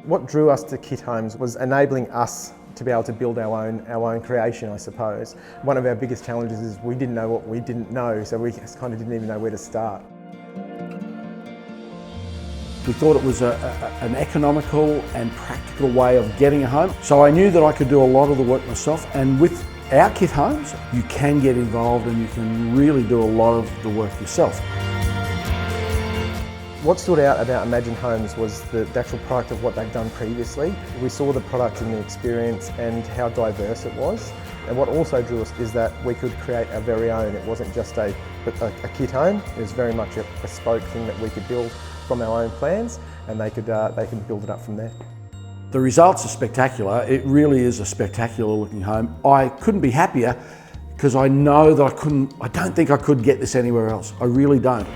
What drew us to Kit Homes was enabling us to be able to build our own creation, I suppose. One of our biggest challenges is we didn't know what we didn't know, so we kind of didn't even know where to start. We thought it was an economical and practical way of getting a home. So I knew that I could do a lot of the work myself, and with our Kit Homes, you can get involved and you can really do a lot of the work yourself. What stood out about Imagine Homes was the actual product of what they've done previously. We saw the product and the experience and how diverse it was. And what also drew us is that we could create our very own. It wasn't just a kit home, it was very much a bespoke thing that we could build from our own plans, and they could build it up from there. The results are spectacular. It really is a spectacular looking home. I couldn't be happier because I know that I don't think I could get this anywhere else. I really don't.